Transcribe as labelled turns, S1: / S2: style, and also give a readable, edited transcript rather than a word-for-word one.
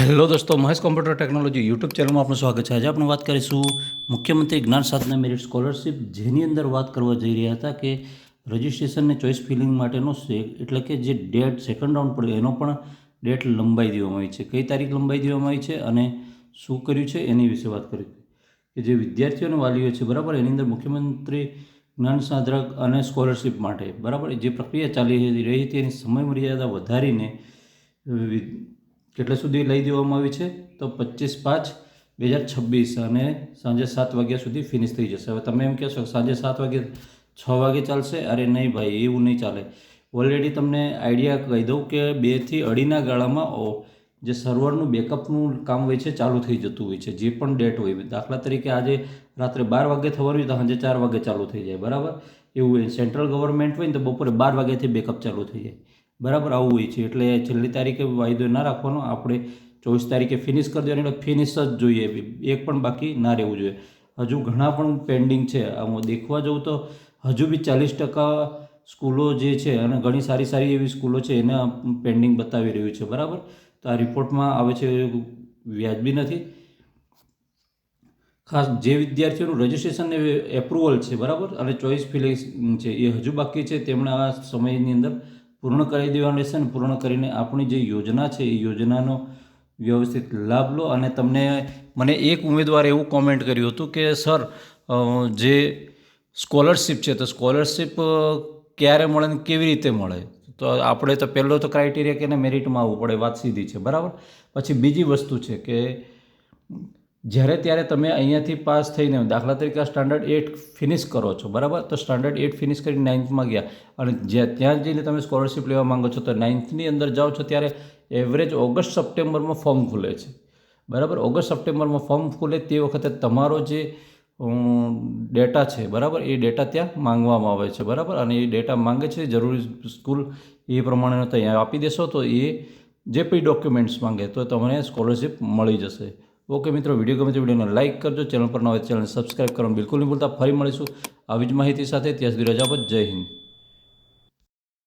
S1: Hello દોસ્તો, Mahesh computer technology YouTube ચેનલમાં આપનું સ્વાગત છે। આજે આપણે વાત કરીશું મુખ્યમંત્રી જ્ઞાન સાધના મેરિટ સ્કોલરશિપ, જેની અંદર વાત કરવા જઈ રહ્યા હતા કે રજિસ્ટ્રેશનને ચોઇસ ફિલિંગ માટેનો એટલે કે જે ડેટ સેકન્ડ રાઉન્ડ પડ્યો એનો પણ ડેટ લંબાઈ દેવામાં આવી છે। કઈ તારીખ લંબાઈ દેવામાં આવી છે અને શું કર્યું છે એની વિશે વાત કરી કે જે વિદ્યાર્થીઓ અને વાલીઓ છે, બરાબર, એની અંદર મુખ્યમંત્રી જ્ઞાન સાધક અને સ્કોલરશિપ માટે, બરાબર, જે પ્રક્રિયા ચાલી રહી હતી એની સમય મર્યાદા વધારીને કેટલા સુધી લઈ દેવામાં આવી છે તો 25/5/2026 અને સાંજે 7 વાગ્યા સુધી ફિનિશ થઈ જશે। હવે તમે એમ કહેશો સાંજે 7 વાગે 6 વાગે ચાલશે? અરે નહીં ભાઈ, એવું નહીં ચાલે। ઓલરેડી તમને આઈડિયા કહી દઉં કે 2 થી 2.5ના ગાળામાં જે સર્વરનું બેકઅપનું કામ હોય છે ચાલુ થઈ જતું હોય છે, જે પણ ડેટ હોય। દાખલા તરીકે આજે રાત્રે 12 વાગે થવાનું હોય તો સાંજે 4 વાગે ચાલુ થઈ જાય, બરાબર, એવું હોય। સેન્ટ્રલ ગવર્મેન્ટ હોય ને તો બપોરે 12 વાગ્યાથી બેકઅપ ચાલુ થઈ જાય, બરાબર, આવું હોય છે। એટલે છેલ્લી તારીખે વાયદો ના રાખવાનો, આપણે 24 તારીખે ફિનિશ કરી દેવાનું, એટલે ફિનિશ જ જોઈએ, એક પણ બાકી ના રહેવું જોઈએ। હજુ ઘણા પણ પેન્ડિંગ છે। આમ દેખવા જવું તો હજુ બી 40% સ્કૂલો જે છે અને ઘણી સારી સારી એવી સ્કૂલો છે એને પેન્ડિંગ બતાવી રહ્યું છે, બરાબર। તો આ રિપોર્ટમાં આવે છે, વ્યાજબી નથી। ખાસ જે વિદ્યાર્થીઓનું રજિસ્ટ્રેશન એપ્રુવલ છે, બરાબર, અને ચોઇસ ફિલિંગ છે એ હજુ બાકી છે, તેમણે આ સમયની અંદર પૂર્ણ કરી દેવાનું રહેશે ને પૂર્ણ કરીને આપણી જે યોજના છે એ યોજનાનો વ્યવસ્થિત લાભ લો। અને તમને મને એક ઉમેદવારે એવું કોમેન્ટ કર્યું હતું કે સર, જે સ્કોલરશિપ છે તો સ્કોલરશિપ ક્યારે મળે ને કેવી રીતે મળે? તો આપણે તો પહેલો તો ક્રાઇટેરિયા કે એને મેરિટમાં આવવું પડે, વાત સીધી છે, બરાબર। પછી બીજી વસ્તુ છે કે જ્યારે ત્યારે તમે અહીંયાથી પાસ થઈને, દાખલા તરીકે સ્ટાન્ડર્ડ 8 ફિનિશ કરો છો, બરાબર, તો સ્ટાન્ડર્ડ 8 ફિનિશ કરીને 9થમાં ગયા અને ત્યાં જઈને તમે સ્કોલરશિપ લેવા માંગો છો તો 9થની અંદર જાઓ છો ત્યારે એવરેજ ઓગસ્ટ સપ્ટેમ્બરમાં ફોર્મ ખુલે છે, બરાબર। ઓગસ્ટ સપ્ટેમ્બરમાં ફોર્મ ખુલે તે વખતે તમારો જે ડેટા છે, બરાબર, એ ડેટા ત્યાં માંગવામાં આવે છે, બરાબર, અને એ ડેટા માંગે છે જરૂરી સ્કૂલ એ પ્રમાણેનો ત્યાં આપી દેશો તો એ જે પણ ડોક્યુમેન્ટ્સ માંગે તો તમને સ્કોલરશિપ મળી જશે। ઓકે મિત્રો, વિડીયો ગમે તો વિડીયોને લાઇક કરજો, ચેનલ પર ન હોય ચેનલ સબસ્ક્રાઈબ કરવાનું બિલકુલ નહીં ભૂલતા। ફરી મળીશું આવી જ માહિતી સાથે, ત્યાં સુધી રજા આપો। જય હિન્દ।